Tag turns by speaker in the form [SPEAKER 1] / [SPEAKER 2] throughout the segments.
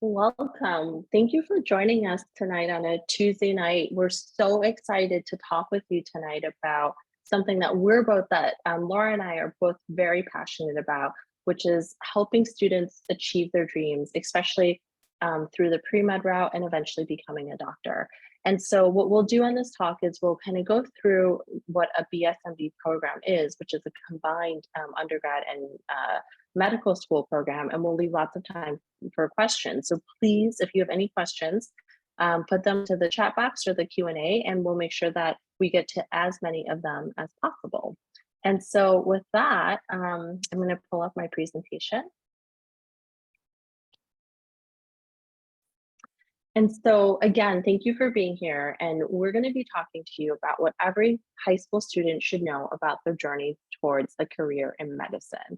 [SPEAKER 1] Welcome. Thank you for joining us tonight on a Tuesday night. We're so excited to talk with you tonight about something that Laura and I are both very passionate about, which is helping students achieve their dreams, especially through the pre-med route and eventually becoming a doctor. And so what we'll do on this talk is we'll kind of go through what a BSMD program is, which is a combined undergrad and medical school program, and we'll leave lots of time for questions. So please, if you have any questions, put them to the chat box or the Q&A, and we'll make sure that we get to as many of them as possible. And so with that, I'm going to pull up my presentation. And so again, thank you for being here. And we're going to be talking to you about what every high school student should know about their journey towards a career in medicine.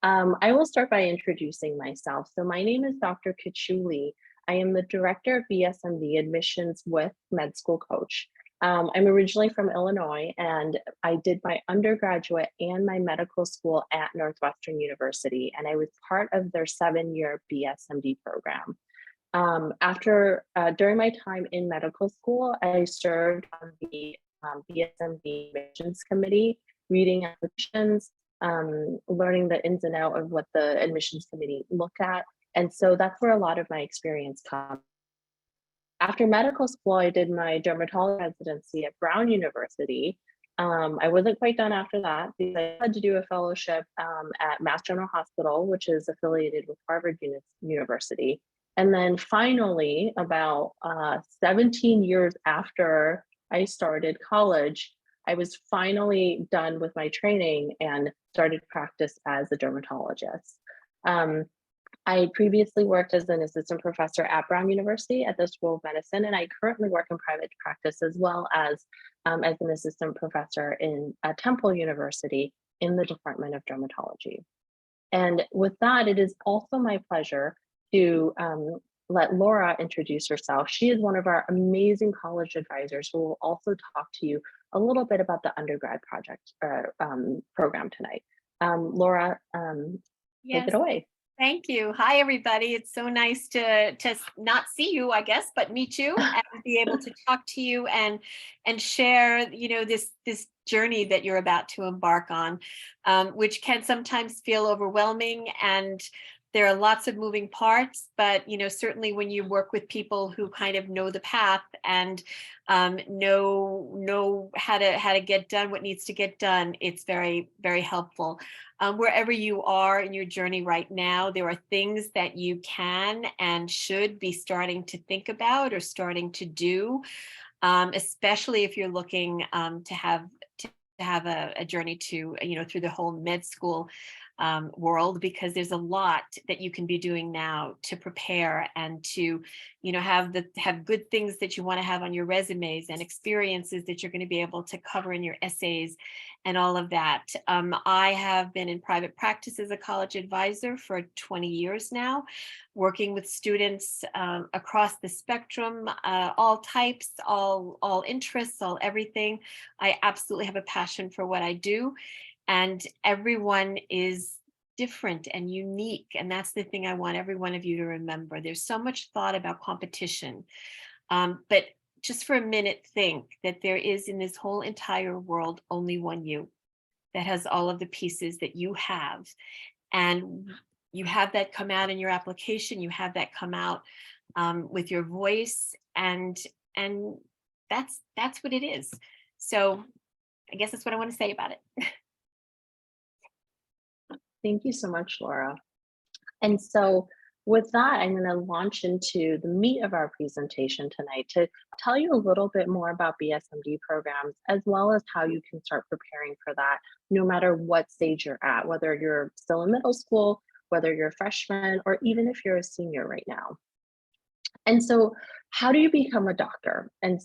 [SPEAKER 1] I will start by introducing myself. So my name is Dr. Kachiu. I am the Director of BSMD Admissions with MedSchoolCoach. I'm originally from Illinois, and I did my undergraduate and my medical school at Northwestern University, and I was part of their 7-year BSMD program. During my time in medical school, I served on the BSMD admissions committee, reading applications, learning the ins and outs of what the admissions committee looked at. And so that's where a lot of my experience comes. After medical school, I did my dermatology residency at Brown University. I wasn't quite done after that because I had to do a fellowship at Mass General Hospital, which is affiliated with Harvard University. And then finally, about 17 years after I started college, I was finally done with my training and started practice as a dermatologist. I previously worked as an assistant professor at Brown University at the School of Medicine, and I currently work in private practice as well as an assistant professor in Temple University in the Department of Dermatology. And with that, it is also my pleasure to let Laura introduce herself. She is one of our amazing college advisors who will also talk to you a little bit about the undergrad program tonight. Laura, take it away.
[SPEAKER 2] Thank you. Hi, everybody. It's so nice to not see you, I guess, but meet you and be able to talk to you and share, this journey that you're about to embark on, which can sometimes feel overwhelming, and there are lots of moving parts, but certainly when you work with people who kind of know the path and know how to get done what needs to get done, it's very, very helpful. Wherever you are in your journey right now, there are things that you can and should be starting to think about or starting to do, especially if you're looking to have a journey to through the whole med school world, because there's a lot that you can be doing now to prepare and to have good things that you want to have on your resumes and experiences that you're going to be able to cover in your essays and all of that. I have been in private practice as a college advisor for 20 years now, working with students across the spectrum, all types, all interests, all everything. I absolutely have a passion for what I do. And everyone is different and unique. And that's the thing I want every one of you to remember. There's so much thought about competition. But just for a minute, think that there is in this whole entire world only one you that has all of the pieces that you have. And you have that come out in your application. You have that come out with your voice. And that's what it is. So I guess that's what I want to say about it.
[SPEAKER 1] Thank you so much, Laura. And so with that, I'm going to launch into the meat of our presentation tonight to tell you a little bit more about BSMD programs, as well as how you can start preparing for that, no matter what stage you're at, whether you're still in middle school, whether you're a freshman, or even if you're a senior right now. And so how do you become a doctor? And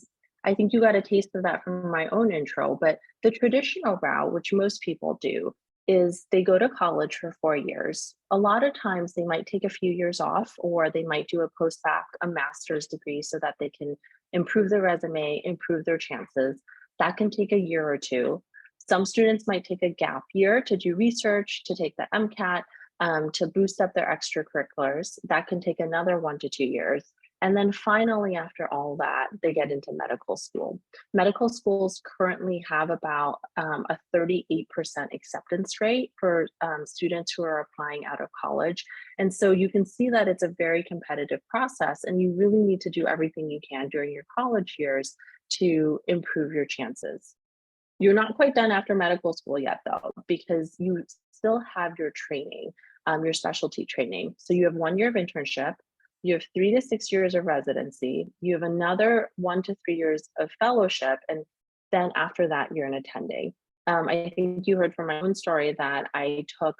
[SPEAKER 1] I think you got a taste of that from my own intro, but the traditional route, which most people do, is they go to college for 4 years. A lot of times they might take a few years off, or they might do a post-bac, a master's degree, so that they can improve their resume, improve their chances. That can take a year or two. Some students might take a gap year to do research, to take the MCAT. to boost up their extracurriculars. That can take another 1 to 2 years. And then finally, after all that, they get into medical school. Medical schools currently have about a 38% acceptance rate for students who are applying out of college. And so you can see that it's a very competitive process, and you really need to do everything you can during your college years to improve your chances. You're not quite done after medical school yet, though, because you still have your training, your specialty training. So you have 1 year of internship, you have 3 to 6 years of residency, you have another 1 to 3 years of fellowship, and then after that, you're an attending. I think you heard from my own story that I took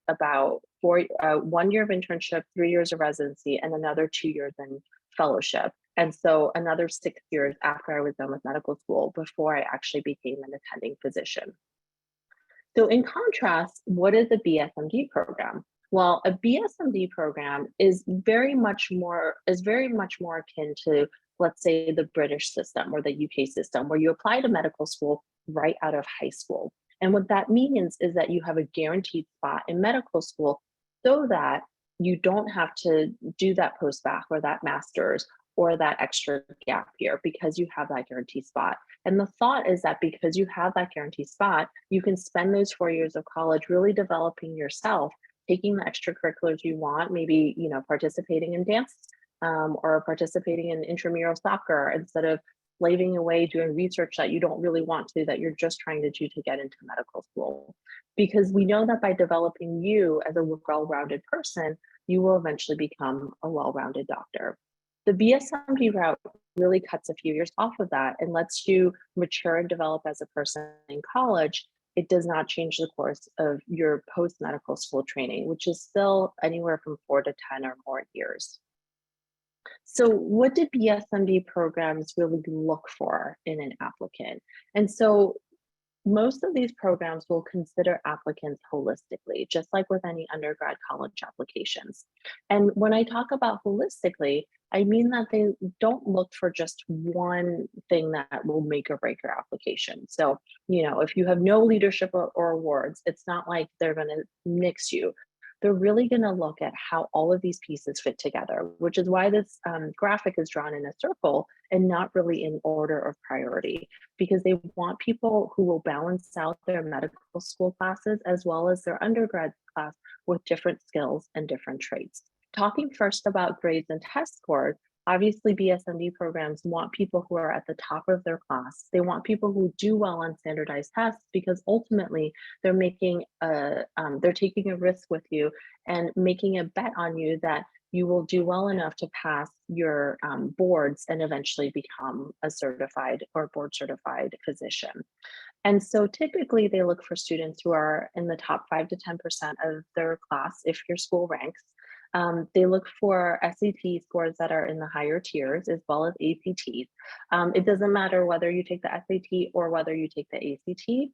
[SPEAKER 1] about 1 year of internship, 3 years of residency, and another 2 years in fellowship. And so another 6 years after I was done with medical school before I actually became an attending physician. So in contrast, what is a BSMD program? Well, a BSMD program is very much more akin to, let's say, the British system or the UK system, where you apply to medical school right out of high school. And what that means is that you have a guaranteed spot in medical school so that you don't have to do that post-bac or that master's or that extra gap year because you have that guaranteed spot. And the thought is that because you have that guaranteed spot, you can spend those 4 years of college really developing yourself, taking the extracurriculars you want, maybe, participating in dance or participating in intramural soccer instead of slaving away doing research that you don't really want to, that you're just trying to do to get into medical school. Because we know that by developing you as a well-rounded person, you will eventually become a well-rounded doctor. The BSMD route really cuts a few years off of that and lets you mature and develop as a person in college. It does not change the course of your post-medical school training, which is still anywhere from 4 to 10 or more years. So what do BSMD programs really look for in an applicant? And so most of these programs will consider applicants holistically, just like with any undergrad college applications. And when I talk about holistically, I mean that they don't look for just one thing that will make or break your application. So, if you have no leadership or awards, it's not like they're going to mix you. They're really going to look at how all of these pieces fit together, which is why this graphic is drawn in a circle and not really in order of priority, because they want people who will balance out their medical school classes as well as their undergrad class with different skills and different traits. Talking first about grades and test scores, obviously BSMD programs want people who are at the top of their class. They want people who do well on standardized tests because ultimately they're taking a risk with you and making a bet on you that you will do well enough to pass your boards and eventually become a certified or board certified physician. And so typically they look for students who are in the top 5 to 10% of their class if your school ranks. They look for SAT scores that are in the higher tiers as well as ACTs. It doesn't matter whether you take the SAT or whether you take the ACT.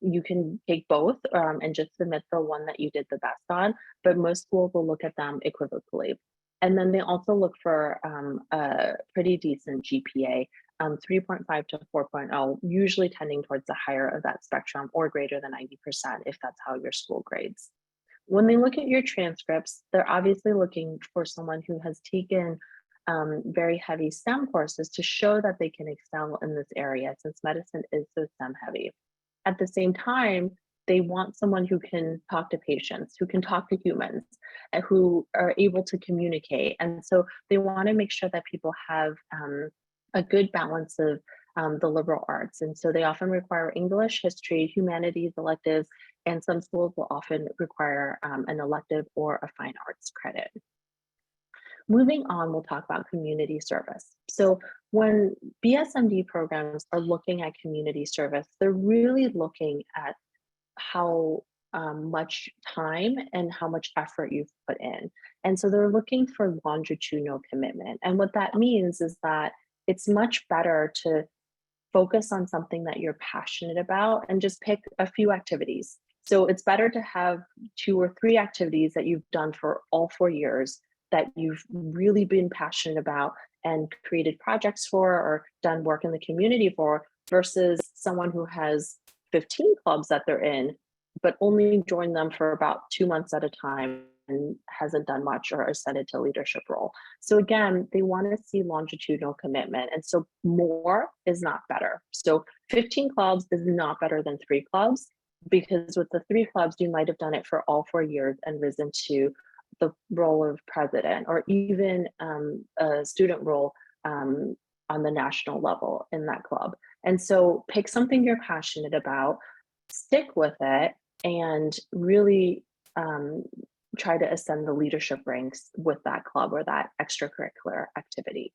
[SPEAKER 1] You can take both and just submit the one that you did the best on, but most schools will look at them equivocally. And then they also look for a pretty decent GPA, 3.5 to 4.0, usually tending towards the higher of that spectrum or greater than 90% if that's how your school grades. When they look at your transcripts, they're obviously looking for someone who has taken very heavy STEM courses to show that they can excel in this area since medicine is so STEM heavy. At the same time, they want someone who can talk to patients, who can talk to humans, and who are able to communicate. And so they want to make sure that people have a good balance of the liberal arts. And so they often require English, history, humanities, electives, and some schools will often require an elective or a fine arts credit. Moving on, we'll talk about community service. So when BSMD programs are looking at community service, they're really looking at how much time and how much effort you've put in. And so they're looking for longitudinal commitment. And what that means is that it's much better to focus on something that you're passionate about and just pick a few activities. So it's better to have 2 or 3 activities that you've done for all 4 years that you've really been passionate about and created projects for or done work in the community for versus someone who has 15 clubs that they're in but only joined them for about 2 months at a time and hasn't done much or ascended to leadership role. So again, they want to see longitudinal commitment. And so more is not better. So 15 clubs is not better than 3 clubs, because with the 3 clubs, you might have done it for all 4 years and risen to the role of president, or even a student role on the national level in that club. And so pick something you're passionate about, stick with it, and really try to ascend the leadership ranks with that club or that extracurricular activity.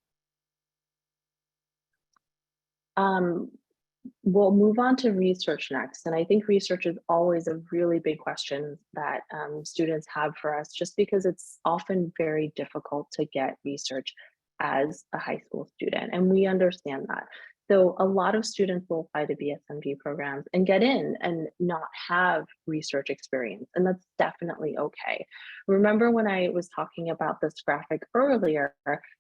[SPEAKER 1] We'll move on to research next. And I think research is always a really big question that students have for us, just because it's often very difficult to get research as a high school student. And we understand that. So a lot of students will apply to BSMD programs and get in and not have research experience. And that's definitely okay. Remember when I was talking about this graphic earlier,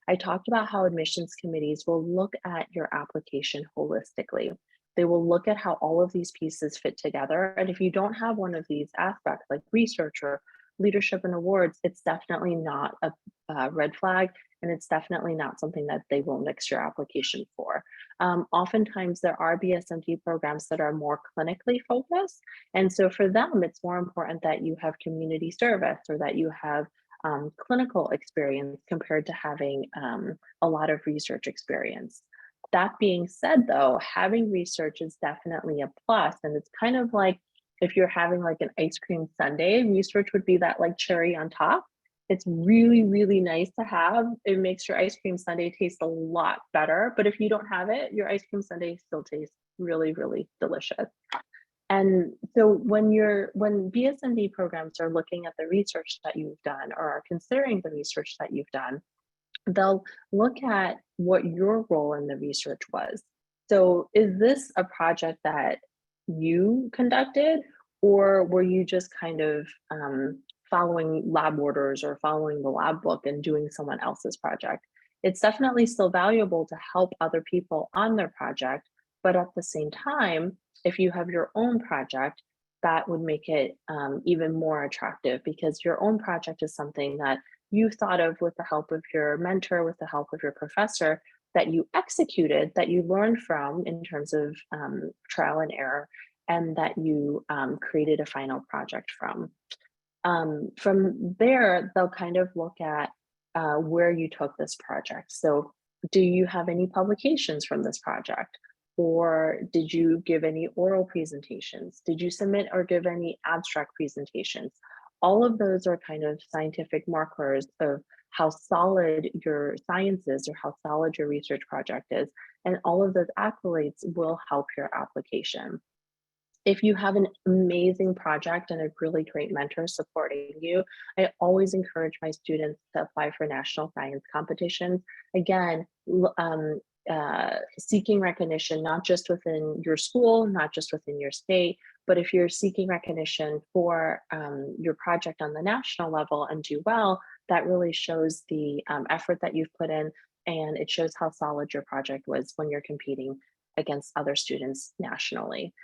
[SPEAKER 1] I talked about how admissions committees will look at your application holistically. They will look at how all of these pieces fit together. And if you don't have one of these aspects, like research or leadership and awards, it's definitely not a red flag. And it's definitely not something that they will nix your application for. Oftentimes there are BSMD programs that are more clinically focused. And so for them, it's more important that you have community service or that you have clinical experience compared to having a lot of research experience. That being said, though, having research is definitely a plus. And it's kind of like if you're having like an ice cream sundae, research would be that like cherry on top. It's really, really nice to have. It makes your ice cream sundae taste a lot better. But if you don't have it, your ice cream sundae still tastes really, really delicious. And so when BSMD programs are looking at the research that you've done or are considering the research that you've done, they'll look at what your role in the research was. So is this a project that you conducted, or were you just kind of following lab orders or following the lab book and doing someone else's project? It's definitely still valuable to help other people on their project, but at the same time, if you have your own project, that would make it even more attractive, because your own project is something that you thought of with the help of your mentor, with the help of your professor, that you executed, that you learned from in terms of trial and error, and that you created a final project from. From there, they'll kind of look at where you took this project. So do you have any publications from this project? Or did you give any oral presentations? Did you submit or give any abstract presentations? All of those are kind of scientific markers of how solid your science is or how solid your research project is. And all of those accolades will help your application. If you have an amazing project and a really great mentor supporting you, I always encourage my students to apply for national science competitions. Again, seeking recognition, not just within your school, not just within your state, but if you're seeking recognition for your project on the national level and do well, that really shows the effort that you've put in, and it shows how solid your project was when you're competing against other students nationally.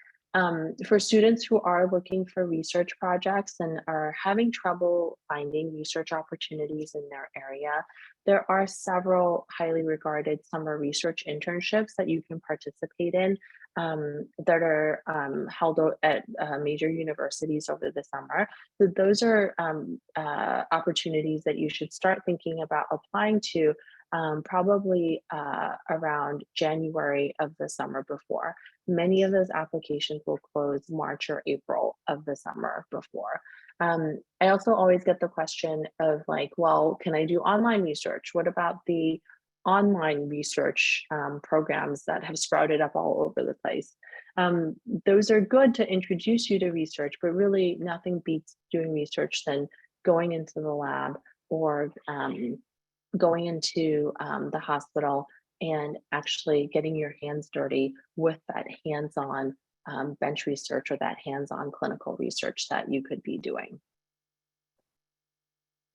[SPEAKER 1] For students who are looking for research projects and are having trouble finding research opportunities in their area, there are several highly regarded summer research internships that you can participate in that are held at major universities over the summer. So those are opportunities that you should start thinking about applying to probably around January of the summer before. Many of those applications will close March or April of the summer before. I also always get the question of like, well, can I do online research? What about the online research programs that have sprouted up all over the place? Those are good to introduce you to research, but really nothing beats doing research than going into the lab or going into the hospital and actually getting your hands dirty with that hands-on bench research or that hands-on clinical research that you could be doing.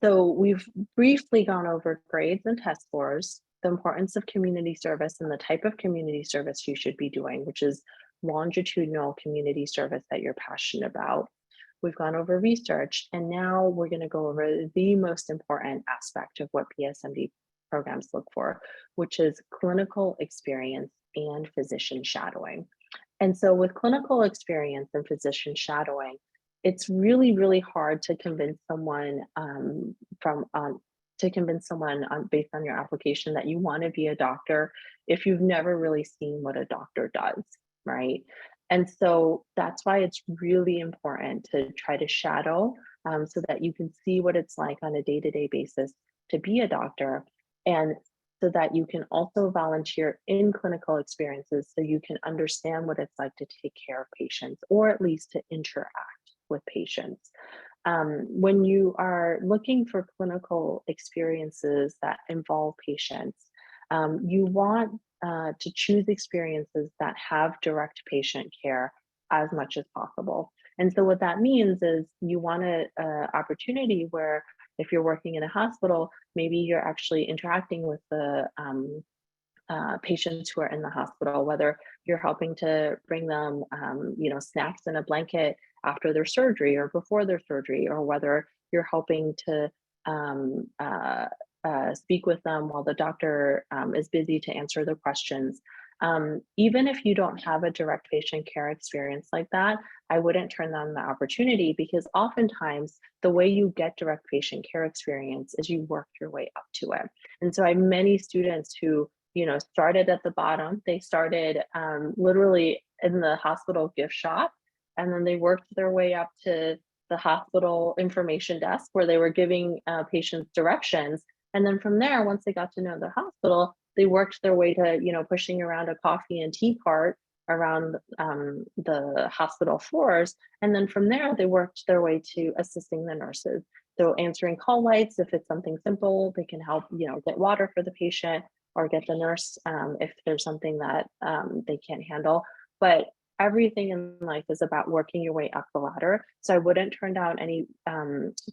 [SPEAKER 1] So we've briefly gone over grades and test scores, the importance of community service and the type of community service you should be doing, which is longitudinal community service that you're passionate about. we've gone over research, and now we're going to go over the most important aspect of what PSMD programs look for, which is clinical experience and physician shadowing. And so with clinical experience and physician shadowing, it's really, really hard to convince someone based on your application that you want to be a doctor if you've never really seen what a doctor does, right? And so that's why it's really important to try to shadow so that you can see what it's like on a day-to-day basis to be a doctor, and so that you can also volunteer in clinical experiences so you can understand what it's like to take care of patients, or at least to interact with patients. When you are looking for clinical experiences that involve patients, you want to choose experiences that have direct patient care as much as possible. And so what that means is you want an opportunity where if you're working in a hospital, maybe you're actually interacting with the patients who are in the hospital, whether you're helping to bring them, snacks and a blanket after their surgery or before their surgery, or whether you're helping to speak with them while the doctor is busy to answer their questions. Even if you don't have a direct patient care experience like that, I wouldn't turn down the opportunity, because oftentimes the way you get direct patient care experience is you work your way up to it. And so I have many students who, started at the bottom. They started literally in the hospital gift shop, and then they worked their way up to the hospital information desk where they were giving patients directions. And then from there, once they got to know the hospital, they worked their way to, pushing around a coffee and tea cart around the hospital floors. And then from there, they worked their way to assisting the nurses. So answering call lights, if it's something simple, they can help, get water for the patient, or get the nurse if there's something that they can't handle. But everything in life is about working your way up the ladder. So I wouldn't turn down any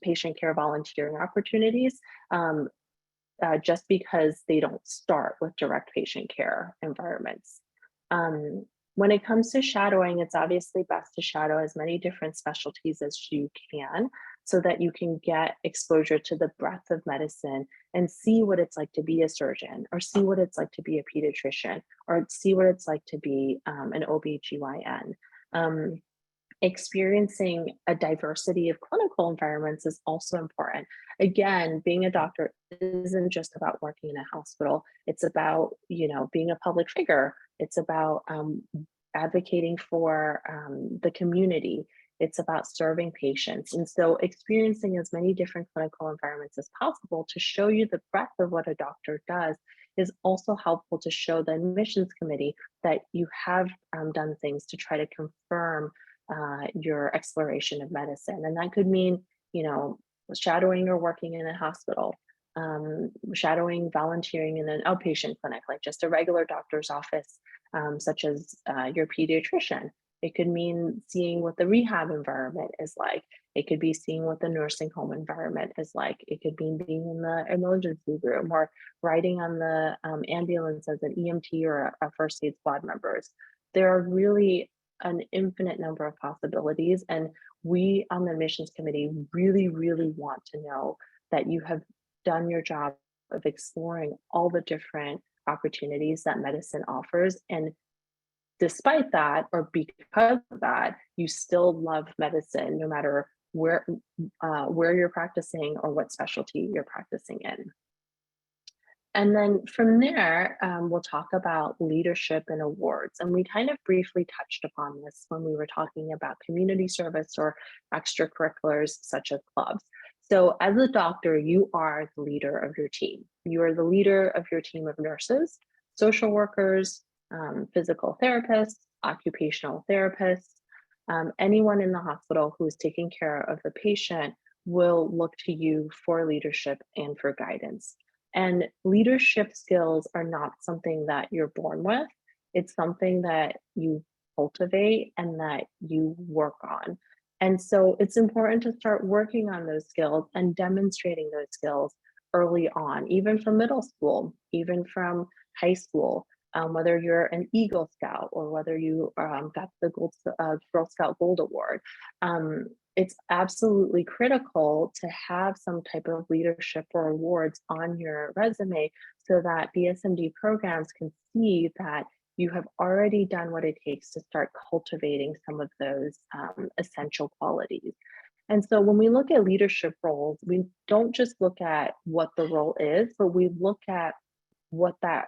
[SPEAKER 1] patient care volunteering opportunities just because they don't start with direct patient care environments. When it comes to shadowing, it's obviously best to shadow as many different specialties as you can, so that you can get exposure to the breadth of medicine and see what it's like to be a surgeon, or see what it's like to be a pediatrician, or see what it's like to be an OB/GYN. Experiencing a diversity of clinical environments is also important. Again, being a doctor isn't just about working in a hospital. It's about, being a public figure. It's about advocating for the community. It's about serving patients. And so experiencing as many different clinical environments as possible to show you the breadth of what a doctor does is also helpful to show the admissions committee that you have done things to try to confirm your exploration of medicine. And that could mean, shadowing or working in a hospital, shadowing, volunteering in an outpatient clinic, like just a regular doctor's office, such as your pediatrician. It could mean seeing what the rehab environment is like. It could be seeing what the nursing home environment is like. It could be being in the emergency room, or riding on the ambulance as an EMT or a first aid squad members. There are really an infinite number of possibilities. And we on the admissions committee really, really want to know that you have done your job of exploring all the different opportunities that medicine offers. And despite that, or because of that, you still love medicine, no matter where you're practicing or what specialty you're practicing in. And then from there, we'll talk about leadership and awards. And we kind of briefly touched upon this when we were talking about community service or extracurriculars such as clubs. So as a doctor, you are the leader of your team. You are the leader of your team of nurses, social workers, physical therapists, occupational therapists. Anyone in the hospital who is taking care of the patient will look to you for leadership and for guidance. And leadership skills are not something that you're born with. It's something that you cultivate and that you work on. And so it's important to start working on those skills and demonstrating those skills early on, even from middle school, even from high school, whether you're an Eagle Scout or whether you got the Girl Scout Gold Award. it's absolutely critical to have some type of leadership or awards on your resume so that BSMD programs can see that you have already done what it takes to start cultivating some of those essential qualities. And so when we look at leadership roles, we don't just look at what the role is, but we look at what that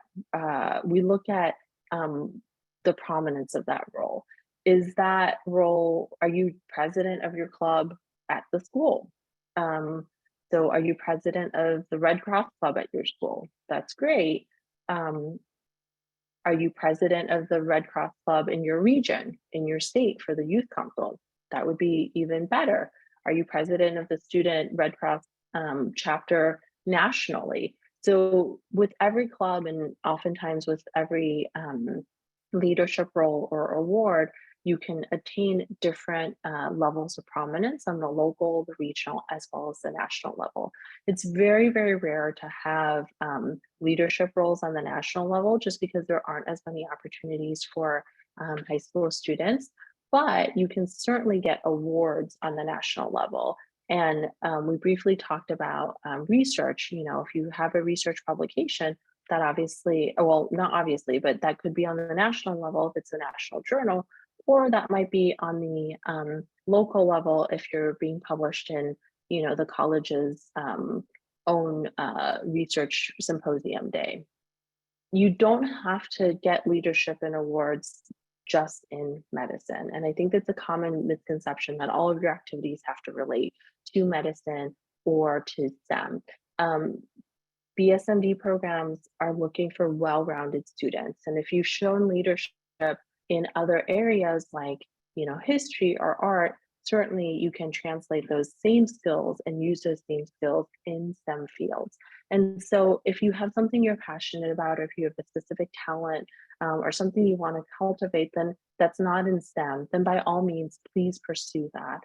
[SPEAKER 1] we look at the prominence of that role. Is that role, are you president of your club at the school? Um, so are you president of the Red Cross Club at your school? That's great. Um, are you president of the Red Cross Club in your region, in your state for the youth council? That would be even better. Are you president of the student Red Cross chapter nationally? So with every club and oftentimes with every leadership role or award, you can attain different levels of prominence on the local, the regional, as well as the national level. It's very, very rare to have leadership roles on the national level just because there aren't as many opportunities for high school students, but you can certainly get awards on the national level. And we briefly talked about research. You know, if you have a research publication, that obviously, well, not obviously, but that could be on the national level if it's a national journal, or that might be on the local level if you're being published in, you know, the college's own research symposium day. You don't have to get leadership and awards just in medicine. And I think that's a common misconception that all of your activities have to relate to medicine or to STEM. BSMD programs are looking for well-rounded students. And if you've shown leadership in other areas like, you know, history or art, certainly you can translate those same skills and use those same skills in STEM fields. And so if you have something you're passionate about, or if you have a specific talent or something you want to cultivate, then that's not in STEM, then by all means, please pursue that.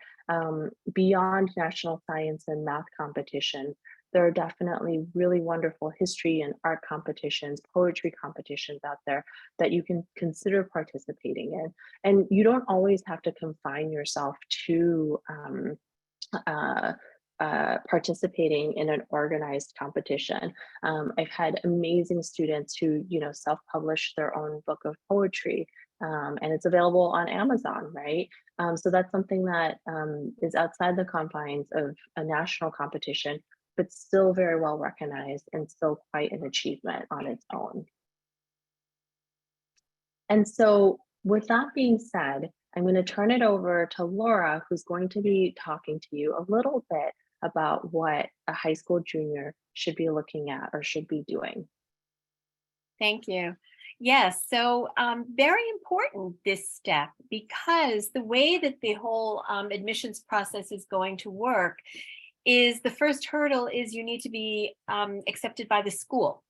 [SPEAKER 1] Beyond national science and math competition, there are definitely really wonderful history and art competitions, poetry competitions out there that you can consider participating in. And you don't always have to confine yourself to participating in an organized competition. I've had amazing students who, you know, self-publish their own book of poetry, and it's available on Amazon, right? So that's something that is outside the confines of a national competition, but still very well recognized and still quite an achievement on its own. And so with that being said, I'm going to turn it over to Laura, who's going to be talking to you a little bit about what a high school junior should be looking at or should be doing.
[SPEAKER 2] Thank you. Yes, so very important this step, because the way that the whole admissions process is going to work is the first hurdle is you need to be accepted by the school.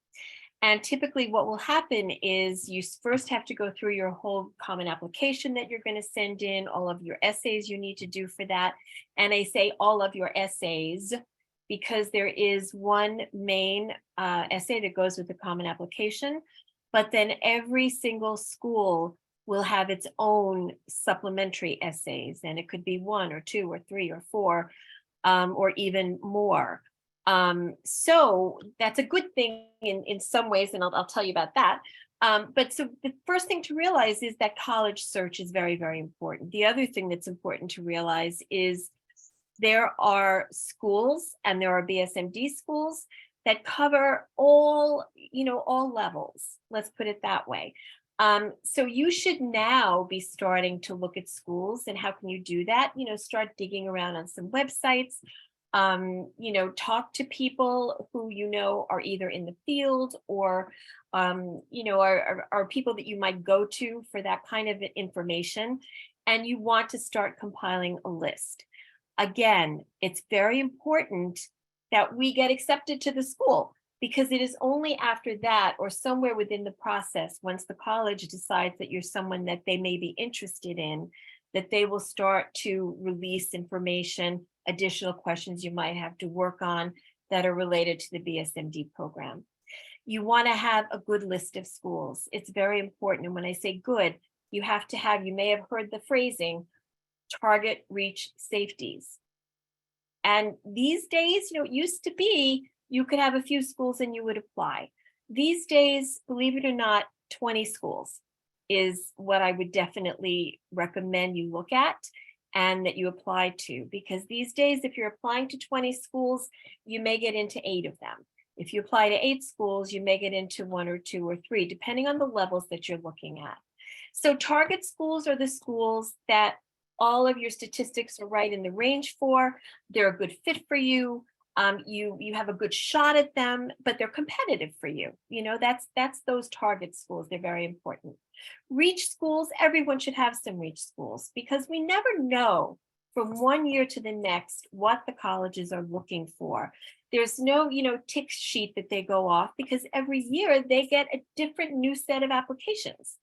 [SPEAKER 2] And typically what will happen is you first have to go through your whole common application that you're going to send in, all of your essays you need to do for that. And I say all of your essays because there is one main essay that goes with the common application, but then every single school will have its own supplementary essays, and it could be 1 or 2 or 3 or 4 or even more. So that's a good thing in some ways, and I'll tell you about that. But so the first thing to realize is that college search is very, very important. The other thing that's important to realize is there are schools and there are BSMD schools that cover all, all levels. Let's put it that way. So you should now be starting to look at schools, and how can you do that? Start digging around on some websites. Talk to people who are either in the field or are people that you might go to for that kind of information, and you want to start compiling a list. Again, it's very important that we get accepted to the school, because it is only after that, or somewhere within the process, once the college decides that you're someone that they may be interested in, that they will start to release information, additional questions you might have to work on that are related to the BSMD program. You want to have a good list of schools. It's very important. And when I say good, you have to have, you may have heard the phrasing, target reach safeties. And these days, it used to be you could have a few schools and you would apply. These days, believe it or not, 20 schools is what I would definitely recommend you look at and that you apply to, because these days, if you're applying to 20 schools, you may get into 8 of them. If you apply to 8 schools, you may get into 1 or 2 or 3, depending on the levels that you're looking at. So target schools are the schools that all of your statistics are right in the range for. They're a good fit for you. You have a good shot at them, but they're competitive for you. That's those target schools. They're very important. Reach schools, everyone should have some reach schools, because we never know from one year to the next what the colleges are looking for. There's no, tick sheet that they go off, because every year they get a different new set of applications.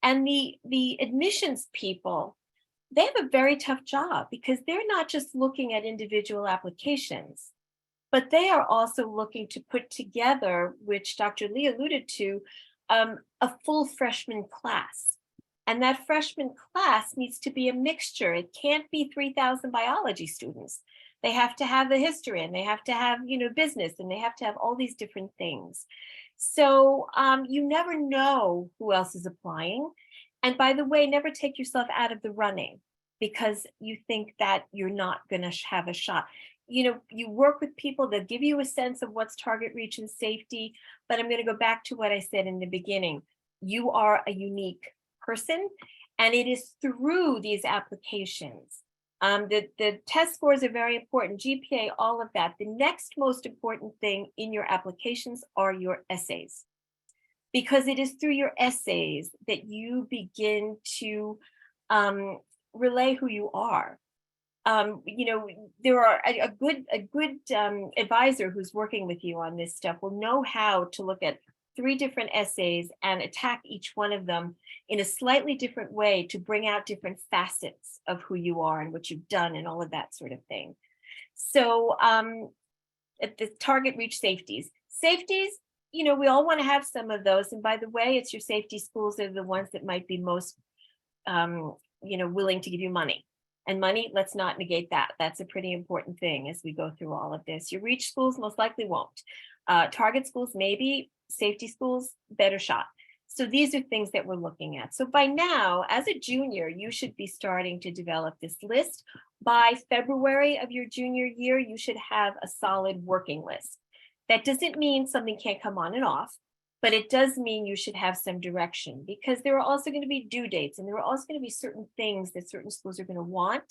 [SPEAKER 2] And the admissions people, they have a very tough job, because they're not just looking at individual applications, but they are also looking to put together, which Dr. Lee alluded to, a full freshman class. And that freshman class needs to be a mixture. It can't be 3,000 biology students. They have to have the history, and they have to have, business, and they have to have all these different things. So you never know who else is applying. And by the way, never take yourself out of the running because you think that you're not going to have a shot. You work with people that give you a sense of what's target reach and safety. But I'm going to go back to what I said in the beginning. You are a unique person, and it is through these applications. The test scores are very important, GPA, all of that. The next most important thing in your applications are your essays, because it is through your essays that you begin to relay who you are. There are a good advisor who's working with you on this stuff will know how to look at 3 different essays and attack each one of them in a slightly different way to bring out different facets of who you are and what you've done and all of that sort of thing. So at the target reach safeties, we all want to have some of those. And by the way, it's your safety schools that are the ones that might be most, willing to give you money. And money, let's not negate that. That's a pretty important thing as we go through all of this. Your reach schools most likely won't. Target schools, maybe. Safety schools, better shot. So these are things that we're looking at. So by now, as a junior, you should be starting to develop this list. By February of your junior year, you should have a solid working list. That doesn't mean something can't come on and off, but it does mean you should have some direction, because there are also going to be due dates, and there are also going to be certain things that certain schools are going to want,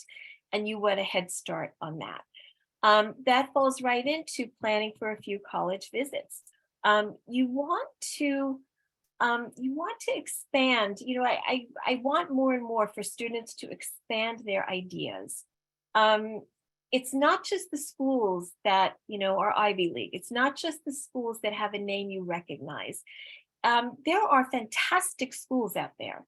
[SPEAKER 2] and you want a head start on that. That falls right into planning for a few college visits. You want to expand. I want more and more for students to expand their ideas. It's not just the schools that are Ivy League. It's not just the schools that have a name you recognize. There are fantastic schools out there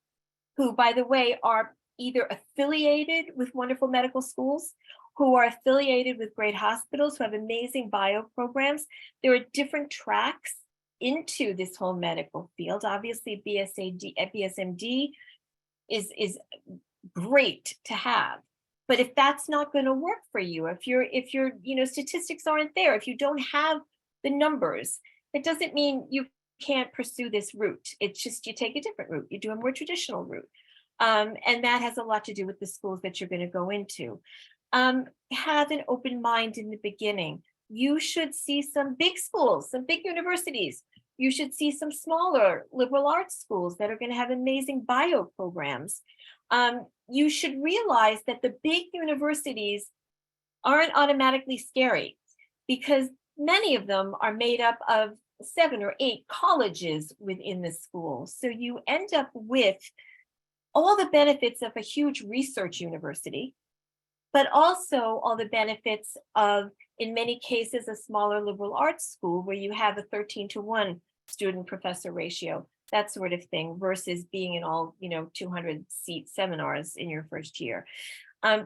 [SPEAKER 2] who, by the way, are either affiliated with wonderful medical schools, who are affiliated with great hospitals, who have amazing bio programs. There are different tracks into this whole medical field. Obviously, BSMD is great to have. But if that's not going to work for you, if your statistics aren't there, if you don't have the numbers, it doesn't mean you can't pursue this route. It's just you take a different route. You do a more traditional route. And that has a lot to do with the schools that you're going to go into. Have an open mind in the beginning. You should see some big schools, some big universities. You should see some smaller liberal arts schools that are going to have amazing bio programs. You should realize that the big universities aren't automatically scary, because many of them are made up of 7 or 8 colleges within the school. So you end up with all the benefits of a huge research university, but also all the benefits of, in many cases, a smaller liberal arts school where you have a 13-to-1 student professor ratio, that sort of thing, versus being in all 200 seat seminars in your first year.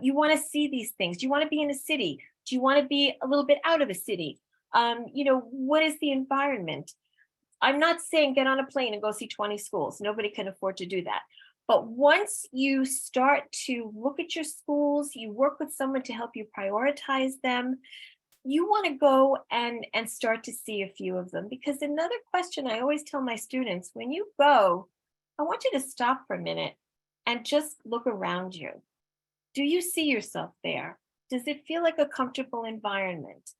[SPEAKER 2] You want to see these things. Do you want to be in a city? Do you want to be a little bit out of a city? What is the environment? I'm not saying get on a plane and go see 20 schools. Nobody can afford to do that. But once you start to look at your schools, you work with someone to help you prioritize them, you want to go and start to see a few of them. Because another question I always tell my students, when you go, I want you to stop for a minute and just look around you. Do you see yourself there? Does it feel like a comfortable environment?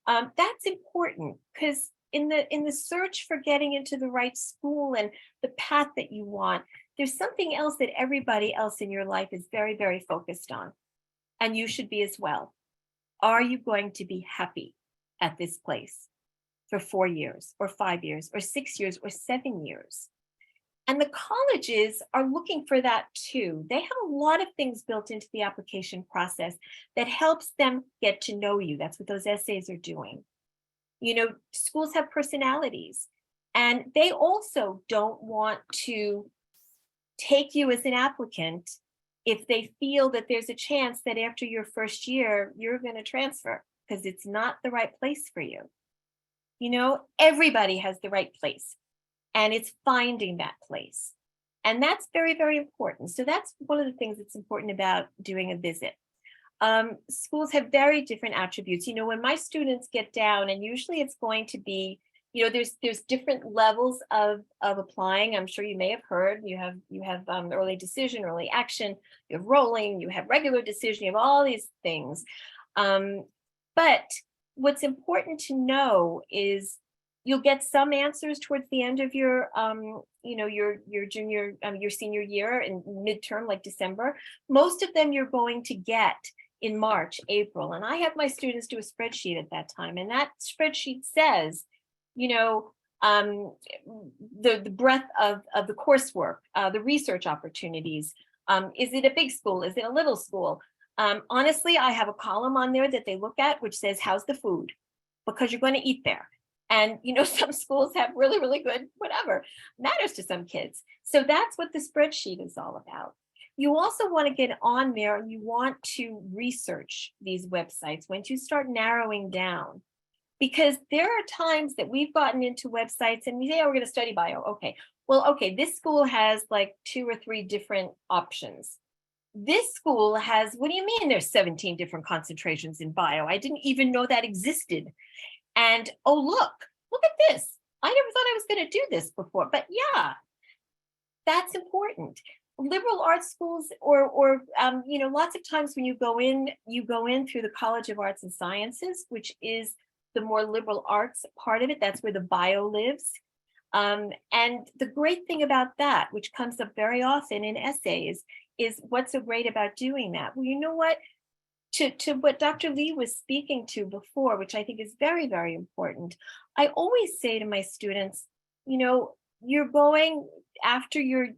[SPEAKER 2] That's important, because in the search for getting into the right school and the path that you want, there's something else that everybody else in your life is very, very focused on. And you should be as well. Are you going to be happy at this place for 4 years or 5 years or 6 years or 7 years? And the colleges are looking for that too. They have a lot of things built into the application process that helps them get to know you. That's what those essays are doing. You know, schools have personalities, and they also don't want to take you as an applicant if they feel that there's a chance that after your first year, you're going to transfer because it's not the right place for you. You know, everybody has the right place, and it's finding that place. And that's very, very important. So that's one of the things that's important about doing a visit. Schools have very different attributes. You know, when my students get down, and usually it's going to be, you know, there's different levels of applying. I'm sure you may have heard. You have early decision, early action, you have rolling, you have regular decision, you have all these things. But what's important to know is you'll get some answers towards the end of your your senior year and midterm, like December. Most of them you're going to get in March, April. And I have my students do a spreadsheet at that time. And that spreadsheet says, you know, the breadth of the coursework, the research opportunities. Is it a big school? Is it a little school? Honestly, I have a column on there that they look at, which says, how's the food? Because you're going to eat there. And, you know, some schools have really, really good, whatever, matters to some kids. So that's what the spreadsheet is all about. You also want to get on there and you want to research these websites once you start narrowing down, because there are times that we've gotten into websites and we say, oh, we're going to study bio. Okay, well, okay, this school has like 2 or 3 different options. This school has, what do you mean there's 17 different concentrations in bio? I didn't even know that existed. And oh, look at this. I never thought I was going to do this before, but yeah, that's important. Liberal arts schools or you know, lots of times when you go in through the College of Arts and Sciences, which is the more liberal arts part of it. That's where the bio lives. And the great thing about that, which comes up very often in essays, is what's so great about doing that? Well, you know what? To what Dr. Lee was speaking to before, which I think is very, very important. I always say to my students, you know, you're going after your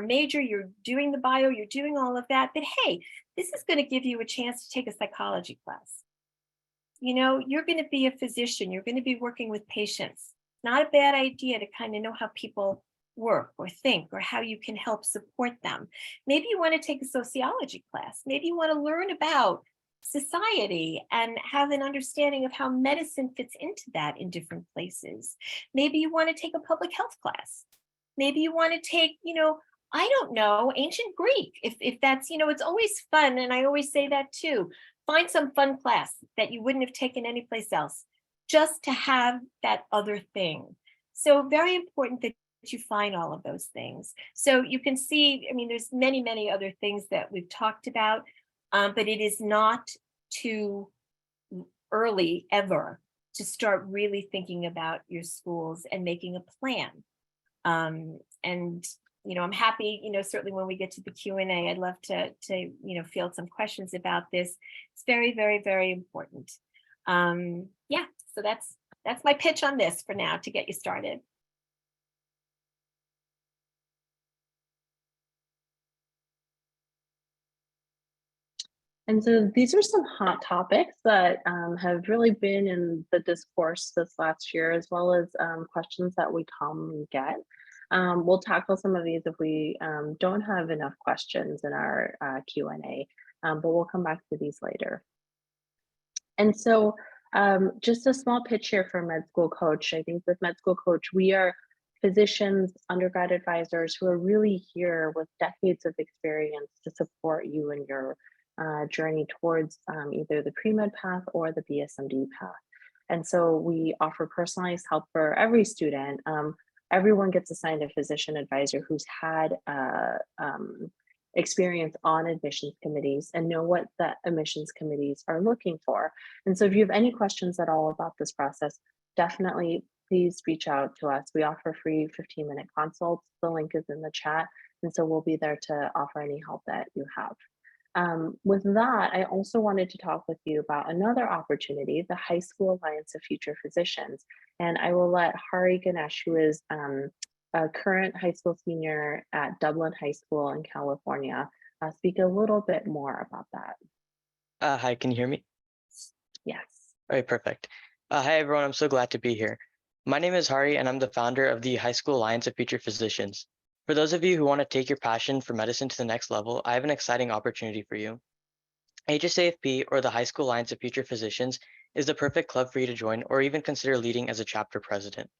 [SPEAKER 2] major, you're doing the bio, you're doing all of that, but hey, this is going to give you a chance to take a psychology class. You know, you're going to be a physician, you're going to be working with patients. Not a bad idea to kind of know how people work or think or how you can help support them. Maybe you want to take a sociology class. Maybe you want to learn about society and have an understanding of how medicine fits into that in different places. Maybe you want to take a public health class. Maybe you want to take, you know, I don't know, ancient Greek, if that's, you know, it's always fun. And I always say that too. Find some fun class that you wouldn't have taken anyplace else, just to have that other thing. So very important that you find all of those things. So you can see, I mean, there's many, many other things that we've talked about, but it is not too early ever to start really thinking about your schools and making a plan. And, you know, I'm happy, you know, certainly when we get to the Q&A, I'd love to, you know, field some questions about this. It's very, very, very important. Yeah, so that's my pitch on this for now to get you started.
[SPEAKER 1] And so these are some hot topics that have really been in the discourse this last year, as well as questions that we commonly get. We'll tackle some of these if we don't have enough questions in our Q&A, but we'll come back to these later. And so just a small pitch here for MedSchoolCoach. I think with MedSchoolCoach, we are physicians, undergrad advisors who are really here with decades of experience to support you in your journey towards either the pre-med path or the BSMD path. And so we offer personalized help for every student. Everyone gets assigned a physician advisor who's had experience on admissions committees and know what the admissions committees are looking for. And so if you have any questions at all about this process, definitely please reach out to us. We offer free 15-minute consults. The link is in the chat. And so we'll be there to offer any help that you have. With that, I also wanted to talk with you about another opportunity, the High School Alliance of Future Physicians. And I will let Hari Ganesh, who is a current high school senior at Dublin High School in California, speak a little bit more about that.
[SPEAKER 3] Hi, can you hear me?
[SPEAKER 1] Yes.
[SPEAKER 3] All right, perfect. Hi, everyone. I'm so glad to be here. My name is Hari, and I'm the founder of the High School Alliance of Future Physicians. For those of you who want to take your passion for medicine to the next level, I have an exciting opportunity for you. HSAP, or the High School Alliance of Future Physicians, is the perfect club for you to join or even consider leading as a chapter president.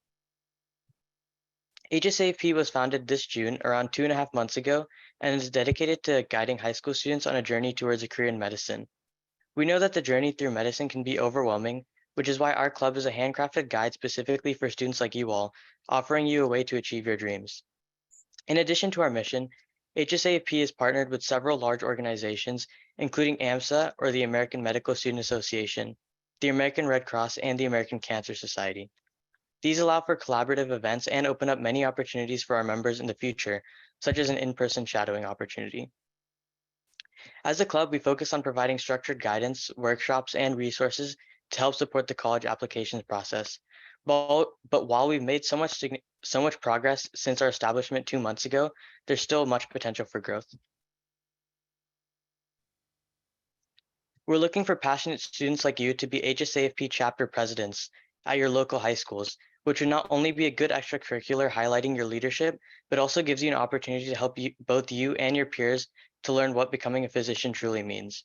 [SPEAKER 3] HSAP was founded this June, around 2.5 months ago, and is dedicated to guiding high school students on a journey towards a career in medicine. We know that the journey through medicine can be overwhelming, which is why our club is a handcrafted guide specifically for students like you all, offering you a way to achieve your dreams. In addition to our mission, HSAP is partnered with several large organizations, including AMSA, or the American Medical Student Association, the American Red Cross, and the American Cancer Society. These allow for collaborative events and open up many opportunities for our members in the future, such as an in-person shadowing opportunity. As a club, we focus on providing structured guidance, workshops, and resources to help support the college applications process. But while we've made so much progress since our establishment 2 months ago, there's still much potential for growth. We're looking for passionate students like you to be HSAFP chapter presidents at your local high schools, which would not only be a good extracurricular highlighting your leadership, but also gives you an opportunity to help both you and your peers to learn what becoming a physician truly means.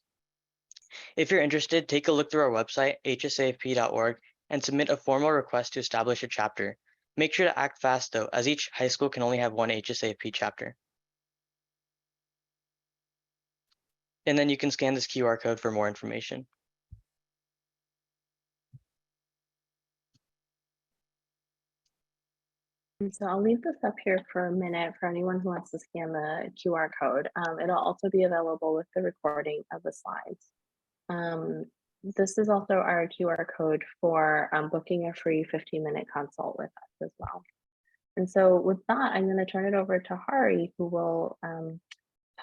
[SPEAKER 3] If you're interested, take a look through our website, hsafp.org, and submit a formal request to establish a chapter. Make sure to act fast though, as each high school can only have one HSAP chapter. And then you can scan this QR code for more information.
[SPEAKER 1] And so I'll leave this up here for a minute for anyone who wants to scan the QR code. It'll also be available with the recording of the slides. This is also our QR code for booking a free 15-minute consult with us as well. And so with that, I'm going to turn it over to Hari, who will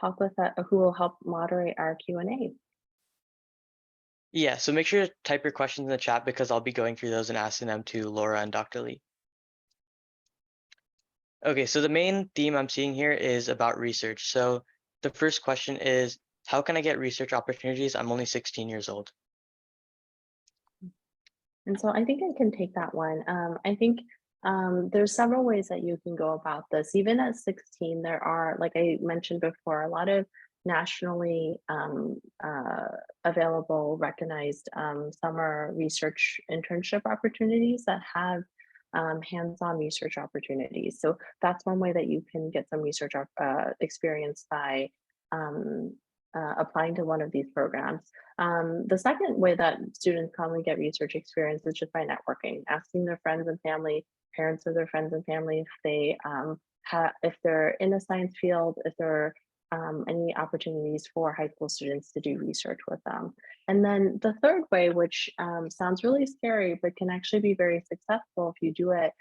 [SPEAKER 1] who will help moderate our Q&A.
[SPEAKER 3] Yeah, so make sure to type your questions in the chat because I'll be going through those and asking them to Laura and Dr. Lee. Okay, so the main theme I'm seeing here is about research. So the first question is, how can I get research opportunities? I'm only 16 years old.
[SPEAKER 1] And so I think I can take that one. I think there's several ways that you can go about this. Even at 16, there are, like I mentioned before, a lot of nationally available, recognized summer research internship opportunities that have hands-on research opportunities. So that's one way that you can get some research experience by applying to one of these programs. The second way that students commonly get research experience is just by networking, asking their friends and family, parents of their friends and family, if they if they're in a science field, if there are any opportunities for high school students to do research with them. And then the third way, which sounds really scary, but can actually be very successful if you do it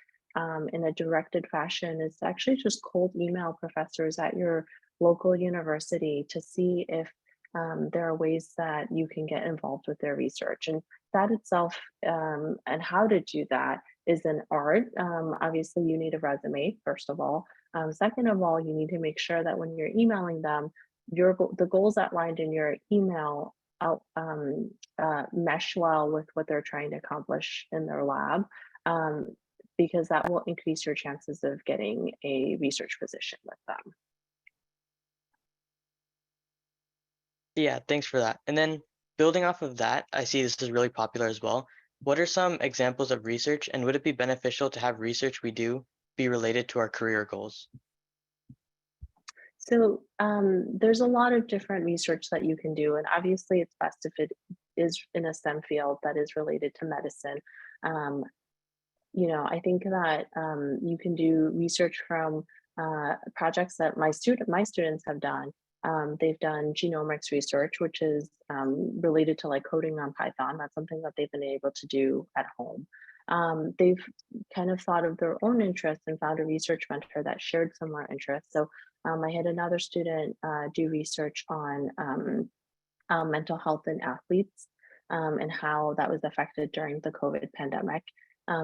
[SPEAKER 1] in a directed fashion, is to actually just cold email professors at your local university to see if there are ways that you can get involved with their research. And that itself, and how to do that, is an art. Obviously, you need a resume, first of all. Second of all, you need to make sure that when you're emailing them, the goals outlined in your email mesh well with what they're trying to accomplish in their lab, because that will increase your chances of getting a research position with them.
[SPEAKER 3] Yeah, thanks for that. And then building off of that, I see this is really popular as well. What are some examples of research, and would it be beneficial to have research we do be related to our career goals?
[SPEAKER 1] So there's a lot of different research that you can do, and obviously it's best if it is in a STEM field that is related to medicine. Um, I think that you can do research from projects that my students have done. They've done genomics research, which is related to like coding on Python. That's something that they've been able to do at home. They've kind of thought of their own interests and found a research mentor that shared similar interests. So I had another student do research on mental health in athletes and how that was affected during the COVID pandemic.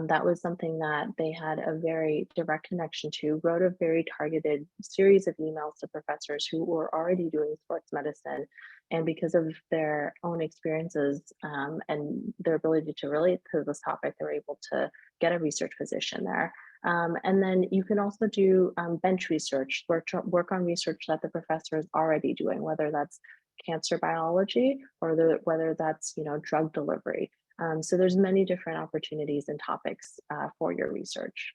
[SPEAKER 1] That was something that they had a very direct connection to, wrote a very targeted series of emails to professors who were already doing sports medicine. And because of their own experiences and their ability to relate to this topic, they were able to get a research position there. And then you can also do bench research, work on research that the professor is already doing, whether that's cancer biology or whether that's drug delivery. So there's many different opportunities and topics for your research.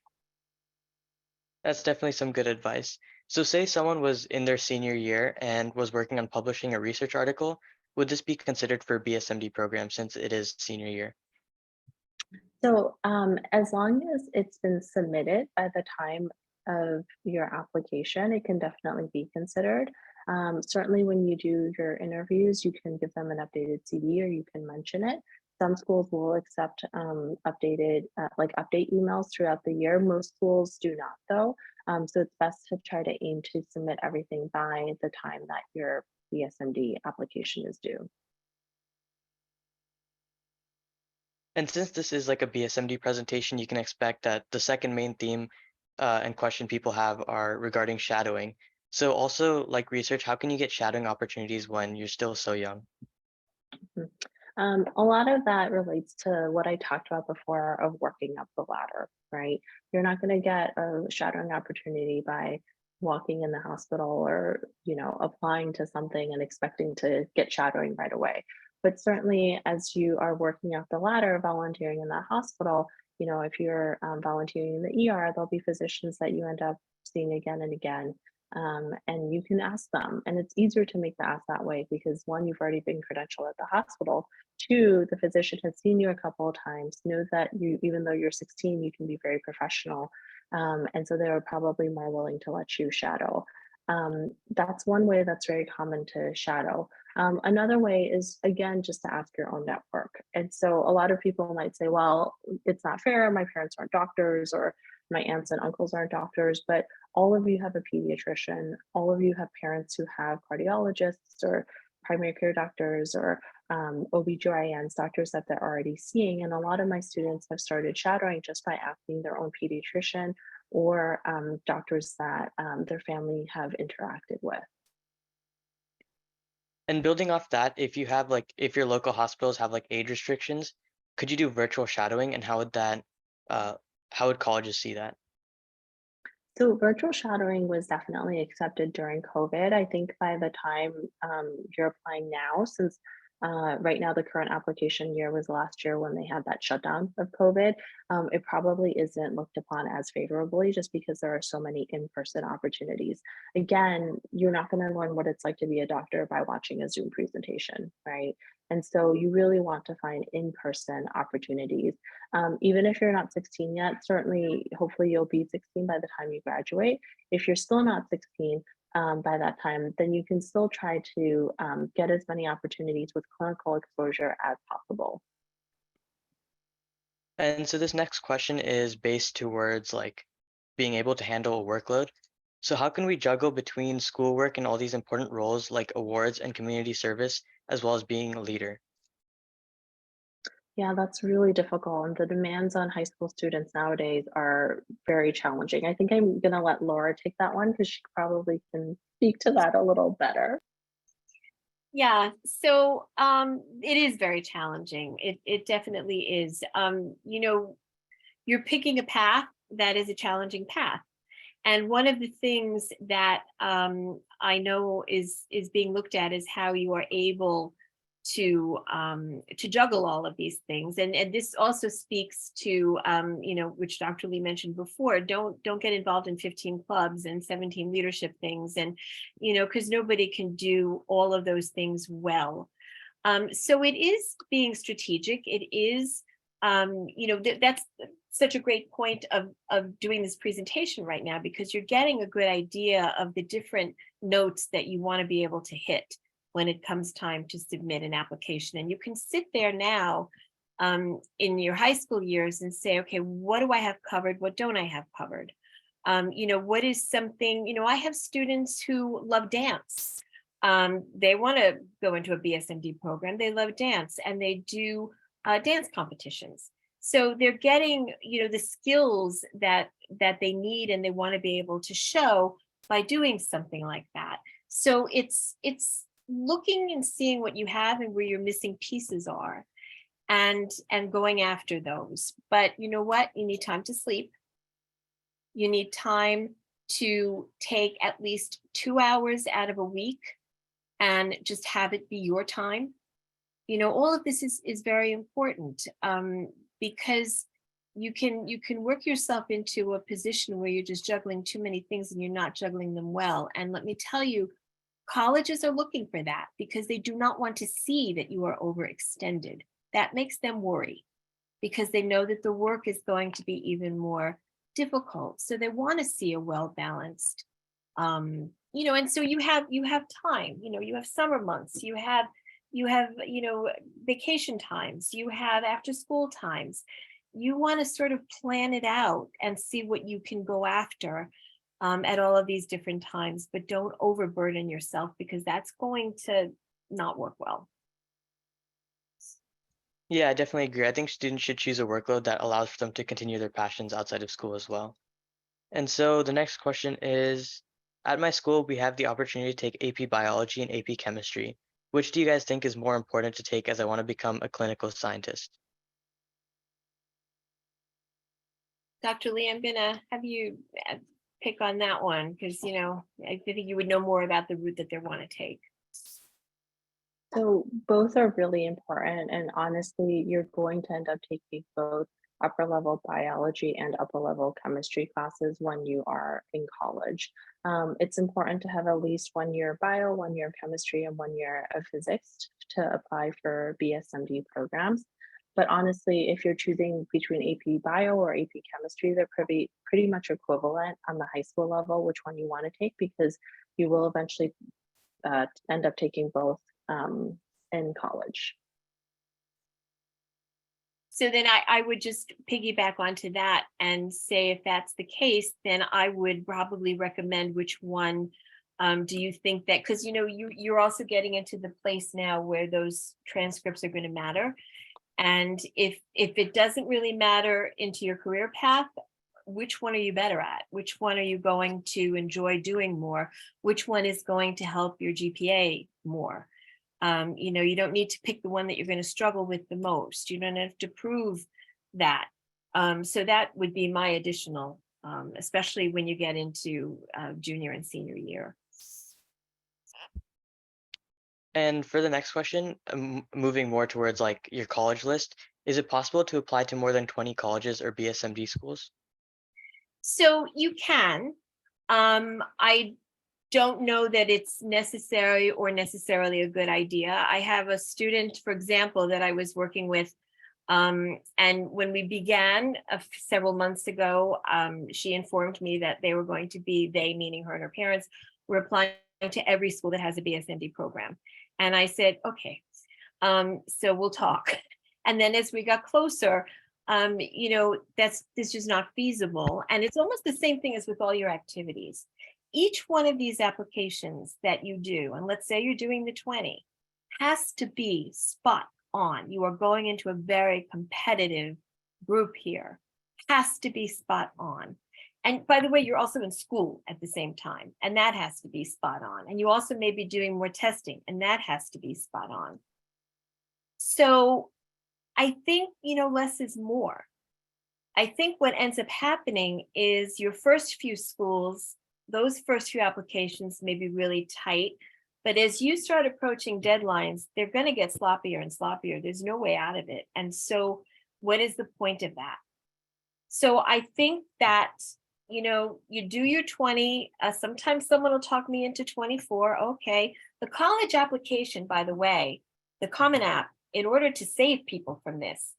[SPEAKER 3] That's definitely some good advice. So say someone was in their senior year and was working on publishing a research article, would this be considered for BSMD program since it is senior year?
[SPEAKER 1] So as long as it's been submitted by the time of your application, it can definitely be considered. Certainly when you do your interviews, you can give them an updated CV or you can mention it. Some schools will accept updated update emails throughout the year. Most schools do not though. So it's best to try to aim to submit everything by the time that your BSMD application is due.
[SPEAKER 3] And since this is like a BSMD presentation, you can expect that the second main theme and question people have are regarding shadowing. So also like research, how can you get shadowing opportunities when you're still so young?
[SPEAKER 1] A lot of that relates to what I talked about before of working up the ladder, right? You're not going to get a shadowing opportunity by walking in the hospital or, applying to something and expecting to get shadowing right away. But certainly as you are working up the ladder, volunteering in that hospital, if you're volunteering in the ER, there'll be physicians that you end up seeing again and again. And you can ask them, and it's easier to make the ask that way because one, you've already been credentialed at the hospital. Two, the physician has seen you a couple of times, knows that you, even though you're 16, you can be very professional. And so they're probably more willing to let you shadow. That's one way that's very common to shadow. Another way is, again, just to ask your own network. And so a lot of people might say, well, it's not fair. My parents aren't doctors, or my aunts and uncles aren't doctors, but all of you have a pediatrician. All of you have parents who have cardiologists or primary care doctors or OBGYNs, doctors that they're already seeing. And a lot of my students have started shadowing just by asking their own pediatrician or doctors that their family have interacted with.
[SPEAKER 3] And building off that, if your local hospitals have like age restrictions, could you do virtual shadowing, and how would colleges see that?
[SPEAKER 1] So virtual shadowing was definitely accepted during COVID. I think by the time you're applying now, since right now the current application year was last year when they had that shutdown of COVID, it probably isn't looked upon as favorably just because there are so many in-person opportunities. Again, you're not going to learn what it's like to be a doctor by watching a Zoom presentation, right? And so you really want to find in-person opportunities. Even if you're not 16 yet, certainly, hopefully you'll be 16 by the time you graduate. If you're still not 16 by that time, then you can still try to get as many opportunities with clinical exposure as possible.
[SPEAKER 3] And so this next question is based towards like being able to handle a workload. So how can we juggle between schoolwork and all these important roles like awards and community service, as well as being a leader?
[SPEAKER 1] Yeah, that's really difficult. And the demands on high school students nowadays are very challenging. I think I'm going to let Laura take that one because she probably can speak to that a little better.
[SPEAKER 2] Yeah, so it is very challenging. It definitely is. You're picking a path that is a challenging path. And one of the things that I know is being looked at is how you are able to juggle all of these things. And this also speaks to, which Dr. Lee mentioned before, don't get involved in 15 clubs and 17 leadership things, and, because nobody can do all of those things well. So it is being strategic. It is, that's such a great point of doing this presentation right now, because you're getting a good idea of the different notes that you want to be able to hit when it comes time to submit an application. And you can sit there now in your high school years and say, okay, what do I have covered? What don't I have covered? What is something, I have students who love dance. They want to go into a BSMD program. They love dance, and they do dance competitions. So they're getting, the skills that they need and they want to be able to show by doing something like that. So it's looking and seeing what you have and where your missing pieces are, and going after those. But you know what? You need time to sleep. You need time to take at least 2 hours out of a week and just have it be your time. All of this is very important, because you can work yourself into a position where you're just juggling too many things and you're not juggling them well. And let me tell you, colleges are looking for that, because they do not want to see that you are overextended. That makes them worry, because they know that the work is going to be even more difficult. So they want to see a well-balanced, and so you have time, you have summer months, you have vacation times, you have after school times. You want to sort of plan it out and see what you can go after at all of these different times, but don't overburden yourself, because that's going to not work well.
[SPEAKER 3] Yeah, I definitely agree. I think students should choose a workload that allows for them to continue their passions outside of school as well. And so the next question is, at my school, we have the opportunity to take AP Biology and AP Chemistry. Which do you guys think is more important to take, as I want to become a clinical scientist?
[SPEAKER 2] Dr. Lee, I'm going to have you pick on that one, because, I think you would know more about the route that they want to take.
[SPEAKER 1] So both are really important, and honestly, you're going to end up taking both upper level biology and upper level chemistry classes when you are in college. It's important to have at least 1 year of bio, 1 year of chemistry, and 1 year of physics to apply for BSMD programs. But honestly, if you're choosing between AP Bio or AP Chemistry, they're pretty much equivalent on the high school level, which one you want to take, because you will eventually end up taking both in college.
[SPEAKER 2] So then I would just piggyback onto that and say, if that's the case, then I would probably recommend which one do you think that, because you're also getting into the place now where those transcripts are going to matter. And if it doesn't really matter into your career path, which one are you better at? Which one are you going to enjoy doing more? Which one is going to help your GPA more? You don't need to pick the one that you're going to struggle with the most. You don't have to prove that. So that would be my additional, especially when you get into junior and senior year.
[SPEAKER 3] And for the next question, moving more towards like your college list, is it possible to apply to more than 20 colleges or BSMD schools?
[SPEAKER 2] So you can. I don't know that it's necessary or necessarily a good idea. I have a student, for example, that I was working with, and when we began several months ago, she informed me that they were going to be, they meaning her and her parents, were applying to every school that has a BSMD program. And I said, okay, so we'll talk. And then as we got closer, that's just not feasible. And it's almost the same thing as with all your activities. Each one of these applications that you do, and let's say you're doing the 20, has to be spot on. You are going into a very competitive group here, has to be spot on. And by the way, you're also in school at the same time, and that has to be spot on. And you also may be doing more testing, and that has to be spot on. So I think, less is more. I think what ends up happening is your first few schools, those first few applications may be really tight, But as you start approaching deadlines, they're going to get sloppier and sloppier. There's no way out of it. And so what is the point of that? So I think that, you do your 20, sometimes someone will talk me into 24. Okay. The college application, by the way, the Common App, in order to save people from this,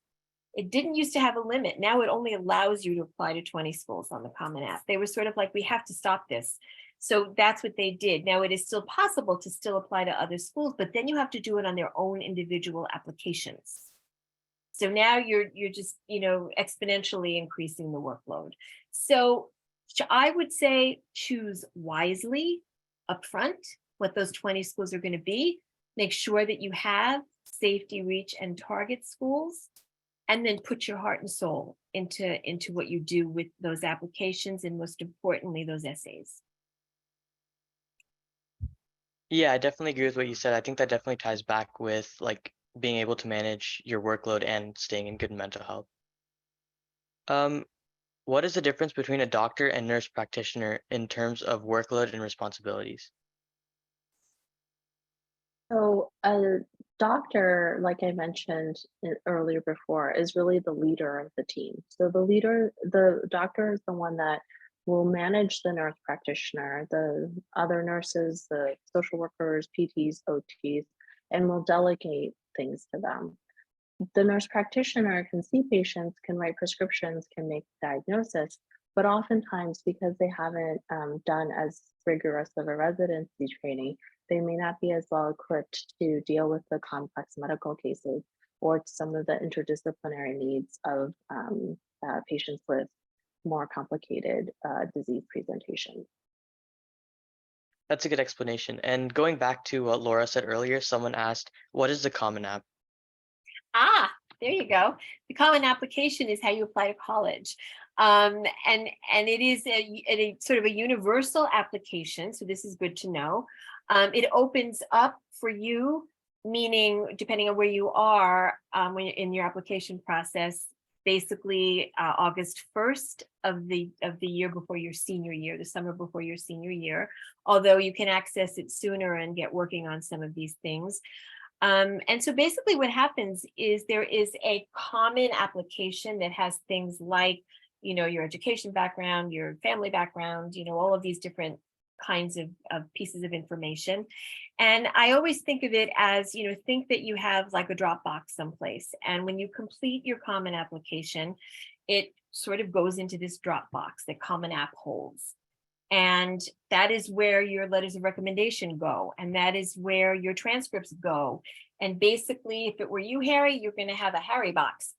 [SPEAKER 2] it didn't used to have a limit. Now it only allows you to apply to 20 schools on the Common App. They were sort of like, we have to stop this. So that's what they did. Now it is still possible to still apply to other schools, but then you have to do it on their own individual applications. So now you're just, exponentially increasing the workload. So I would say choose wisely upfront what those 20 schools are going to be. Make sure that you have safety, reach, and target schools, and then put your heart and soul into what you do with those applications, and most importantly, those essays.
[SPEAKER 3] Yeah, I definitely agree with what you said. I think that definitely ties back with like being able to manage your workload and staying in good mental health. What is the difference between a doctor and nurse practitioner in terms of workload and responsibilities?
[SPEAKER 1] So a doctor, like I mentioned earlier before, is really the leader of the team. So the doctor is the one that will manage the nurse practitioner, the other nurses, the social workers, PTs, OTs, and will delegate things to them. The nurse practitioner can see patients, can write prescriptions, can make diagnosis, but oftentimes because they haven't done as rigorous of a residency training, they may not be as well equipped to deal with the complex medical cases or some of the interdisciplinary needs of patients with more complicated disease presentation.
[SPEAKER 3] That's a good explanation. And going back to what Laura said earlier, someone asked, what is the Common App?
[SPEAKER 2] There you go. The Common Application is how you apply to college. And it is a sort of a universal application. So this is good to know. It opens up for you, meaning depending on where you are when you're in your application process, basically August 1st of the year before your senior year, the summer before your senior year, although you can access it sooner and get working on some of these things. And so basically what happens is there is a common application that has things like, your education background, your family background, all of these different kinds of pieces of information. And I always think of it as, think that you have like a Dropbox someplace. And when you complete your Common Application, it sort of goes into this Dropbox that Common App holds. And that is where your letters of recommendation go. And that is where your transcripts go. And basically, if it were you, Harry, you're going to have a Harry box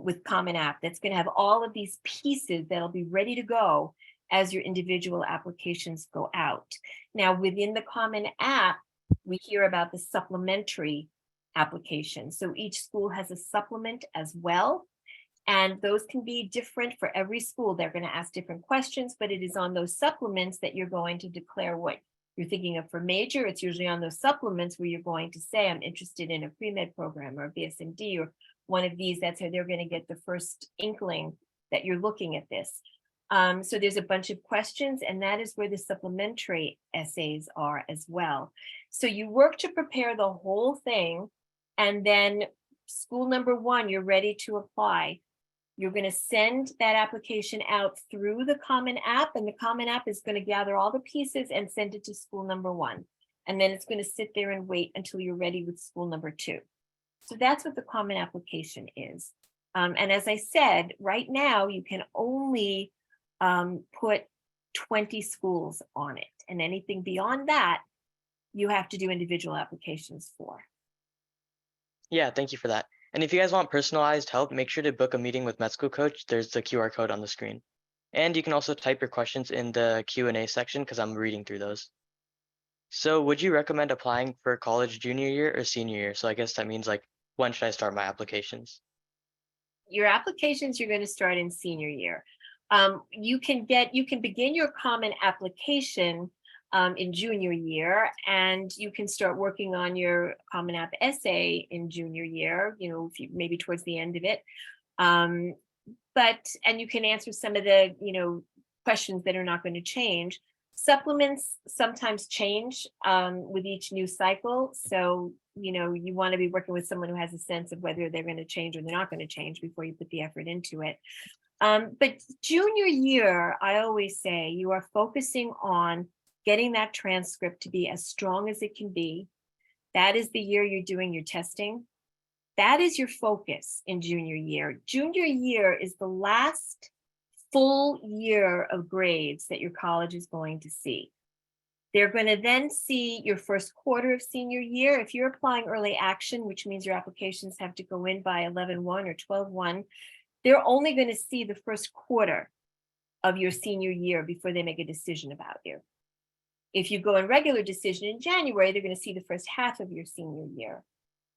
[SPEAKER 2] with Common App that's going to have all of these pieces that'll be ready to go as your individual applications go out. Now, within the Common App, we hear about the supplementary application. So each school has a supplement as well. And those can be different for every school. They're going to ask different questions, but it is on those supplements that you're going to declare what you're thinking of for major. It's usually on those supplements where you're going to say, I'm interested in a PreMed program or a BSMD or one of these. That's how they're going to get the first inkling that you're looking at this. So there's a bunch of questions, and that is where the supplementary essays are as well. So you work to prepare the whole thing, and then school number 1, you're ready to apply. You're going to send that application out through the Common App, and the Common App is going to gather all the pieces and send it to school number 1. And then it's going to sit there and wait until you're ready with school number 2. So that's what the Common Application is. And as I said, right now you can only put 20 schools on it, and anything beyond that, you have to do individual applications for.
[SPEAKER 3] Yeah, thank you for that. And if you guys want personalized help, make sure to book a meeting with MedSchoolCoach. There's the QR code on the screen. And you can also type your questions in the Q&A section because I'm reading through those. So would you recommend applying for college junior year or senior year? So I guess that means like, when should I start my applications?
[SPEAKER 2] Your applications you're going to start in senior year. You can begin your Common Application in junior year, and you can start working on your Common App essay in junior year, maybe towards the end of it. And you can answer some of the, questions that are not going to change. Supplements sometimes change with each new cycle. So, you want to be working with someone who has a sense of whether they're going to change or they're not going to change before you put the effort into it. But junior year, I always say you are focusing on getting that transcript to be as strong as it can be. That is the year you're doing your testing. That is your focus in junior year. Junior year is the last full year of grades that your college is going to see. They're going to then see your first quarter of senior year. If you're applying early action, which means your applications have to go in by 11/1 or 12/1, they're only going to see the first quarter of your senior year before they make a decision about you. If you go in regular decision in January, they're going to see the first half of your senior year.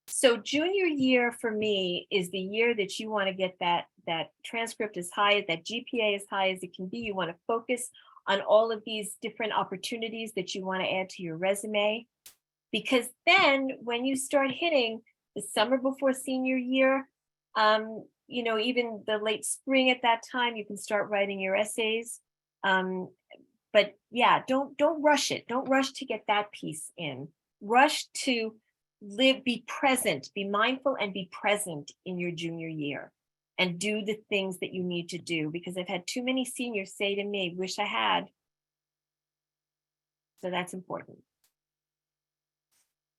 [SPEAKER 2] So junior year for me is the year that you want to get that transcript as high, that GPA as high as it can be. You want to focus on all of these different opportunities that you want to add to your resume. Because then when you start hitting the summer before senior year, even the late spring at that time, you can start writing your essays. But yeah, don't rush it. Don't rush to get that piece in. Rush to be present, be mindful and be present in your junior year and do the things that you need to do, because I've had too many seniors say to me, wish I had. So that's important.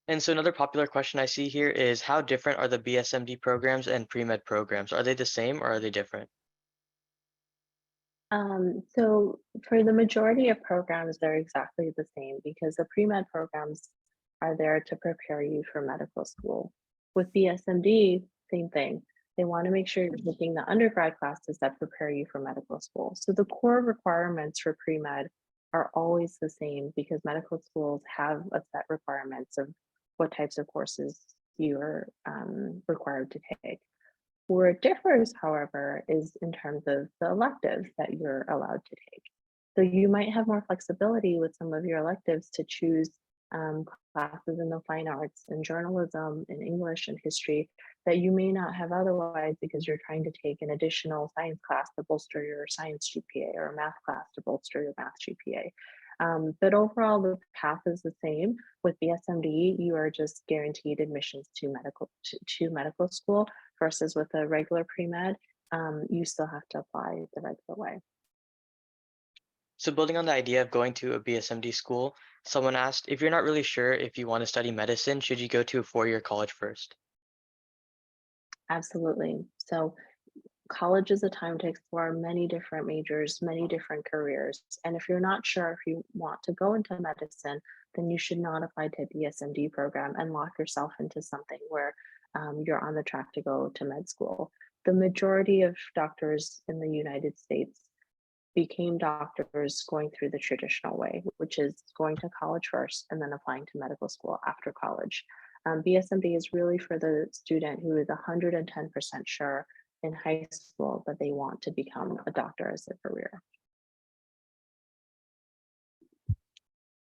[SPEAKER 3] And so another popular question I see here is, how different are the BSMD programs and pre-med programs? Are they the same or are they different?
[SPEAKER 1] So for the majority of programs, they're exactly the same because the pre-med programs are there to prepare you for medical school. With BSMD, same thing. They want to make sure you're taking the undergrad classes that prepare you for medical school. So the core requirements for pre-med are always the same because medical schools have a set requirements of what types of courses you're required to take. Where it differs, however, is in terms of the electives that you're allowed to take. So you might have more flexibility with some of your electives to choose classes in the fine arts and journalism and English and history that you may not have otherwise because you're trying to take an additional science class to bolster your science GPA or a math class to bolster your math GPA. But overall, the path is the same. With BSMD, you are just guaranteed admissions to medical school versus with a regular pre-med, you still have to apply the regular way.
[SPEAKER 3] So building on the idea of going to a BSMD school, someone asked, if you're not really sure if you want to study medicine, should you go to a 4-year college first?
[SPEAKER 1] Absolutely. So college is a time to explore many different majors, many different careers. And if you're not sure if you want to go into medicine, then you should not apply to a BSMD program and lock yourself into something where you're on the track to go to med school. The majority of doctors in the United States became doctors going through the traditional way, which is going to college first and then applying to medical school after college. BSMD is really for the student who is 110% sure in high school that they want to become a doctor as a career.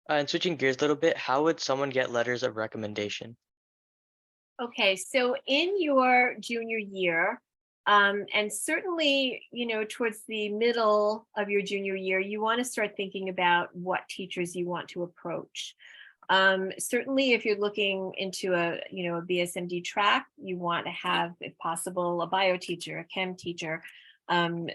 [SPEAKER 3] And switching gears a little bit, how would someone get letters of recommendation?
[SPEAKER 2] Okay, so in your junior year, and certainly, towards the middle of your junior year, you want to start thinking about what teachers you want to approach. Certainly, if you're looking into a BSMD track, you want to have, if possible, a bio teacher, a chem teacher,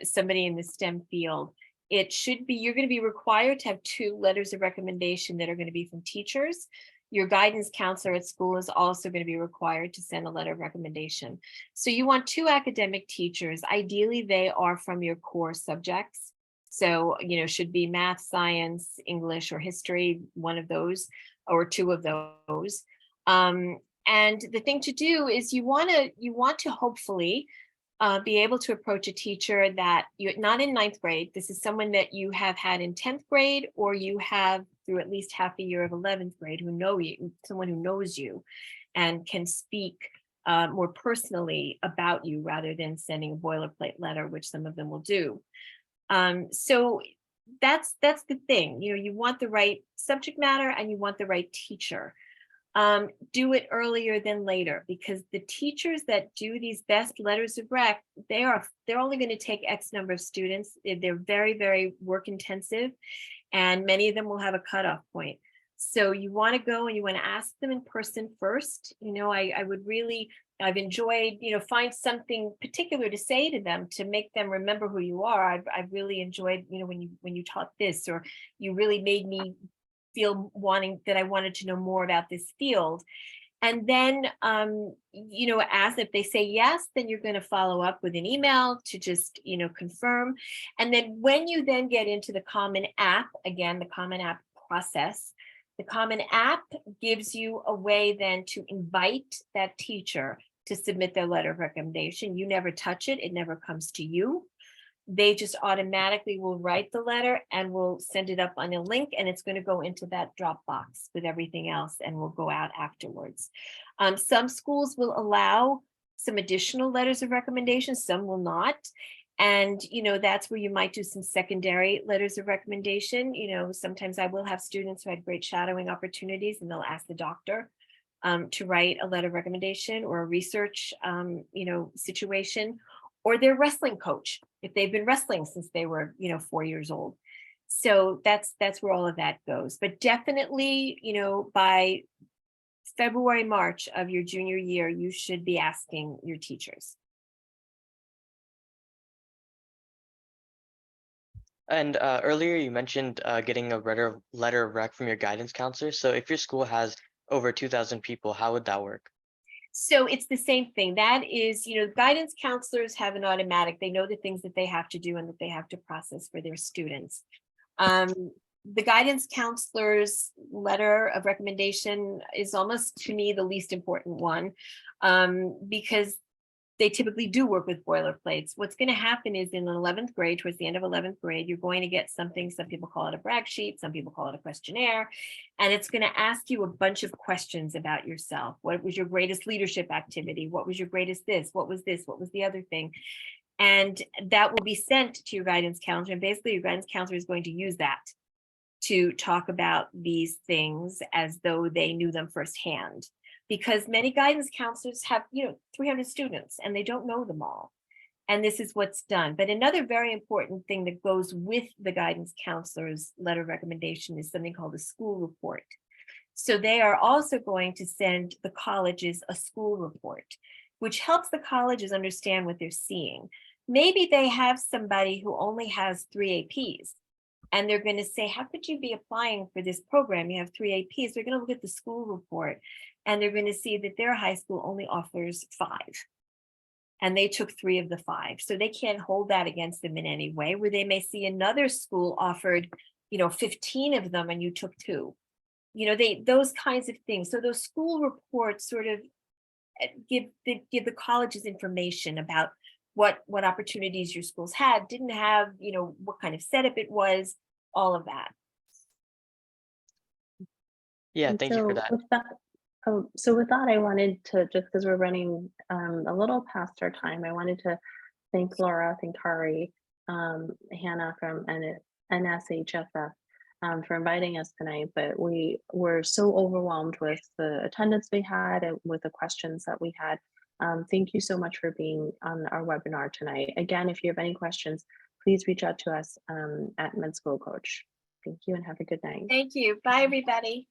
[SPEAKER 2] somebody in the STEM field. You're going to be required to have 2 letters of recommendation that are going to be from teachers. Your guidance counselor at school is also going to be required to send a letter of recommendation. So you want 2 academic teachers. Ideally, they are from your core subjects. So, should be math, science, English, or history, one of those, or 2 of those. And the thing to do is you want to hopefully be able to approach a teacher that you're not in 9th grade. This is someone that you have had in 10th grade, or you have through at least half a year of 11th grade who know you, someone who knows you and can speak more personally about you rather than sending a boilerplate letter, which some of them will do. So that's the thing. You want the right subject matter and you want the right teacher. Do it earlier than later, because the teachers that do these best letters of rec, they're only going to take X number of students. They're very, very work intensive. and many of them will have a cutoff point. So you want to go and you want to ask them in person first. I would really, I've enjoyed, find something particular to say to them to make them remember who you are. I've really enjoyed, when you taught this, or you really made me feel that I wanted to know more about this field. And then, as if they say yes, then you're going to follow up with an email to just, confirm. And then when you then get into the Common App, again, the Common App process, the Common App gives you a way then to invite that teacher to submit their letter of recommendation. You never touch it. It never comes to you. They just automatically will write the letter and will send it up on a link, and it's going to go into that Dropbox with everything else and will go out afterwards. Some schools will allow some additional letters of recommendation, some will not. And, that's where you might do some secondary letters of recommendation. Sometimes I will have students who had great shadowing opportunities, and they'll ask the doctor to write a letter of recommendation or a research, situation, or their wrestling coach, if they've been wrestling since they were, 4 years old. So that's where all of that goes. But definitely, by February, March of your junior year, you should be asking your teachers.
[SPEAKER 3] And earlier you mentioned getting a letter of rec from your guidance counselor. So if your school has over 2,000 people, how would that work?
[SPEAKER 2] So it's the same thing. That is, guidance counselors have an automatic, they know the things that they have to do and that they have to process for their students. The guidance counselor's letter of recommendation is almost, to me, the least important one, because they typically do work with boilerplates. What's going to happen is in 11th grade, towards the end of 11th grade, you're going to get something, some people call it a brag sheet, some people call it a questionnaire, and it's going to ask you a bunch of questions about yourself. What was your greatest leadership activity? What was your greatest this? What was this? What was the other thing? And that will be sent to your guidance counselor. And basically your guidance counselor is going to use that to talk about these things as though they knew them firsthand. Because many guidance counselors have, 300 students and they don't know them all. And this is what's done. But another very important thing that goes with the guidance counselor's letter of recommendation is something called a school report. So they are also going to send the colleges a school report, which helps the colleges understand what they're seeing. Maybe they have somebody who only has 3 APs. And they're going to say, how could you be applying for this program? You have 3 APs. They're going to look at the school report and they're going to see that their high school only offers 5. And they took 3 of the 5. So they can't hold that against them in any way, where they may see another school offered, 15 of them and you took 2. Those kinds of things. So those school reports sort of give the colleges information about what opportunities your schools had, didn't have, what kind of setup it was, all of that.
[SPEAKER 3] Yeah,
[SPEAKER 1] And
[SPEAKER 3] thank you for
[SPEAKER 1] so
[SPEAKER 3] that.
[SPEAKER 1] with that, I wanted to, just because we're running a little past our time, I wanted to thank Laura, thank Kari, Hannah from NSHSF for inviting us tonight. But we were so overwhelmed with the attendance we had and with the questions that we had. Thank you so much for being on our webinar tonight. Again, if you have any questions, please reach out to us at MedSchoolCoach. Thank you and have a good night.
[SPEAKER 2] Thank you. Bye, everybody.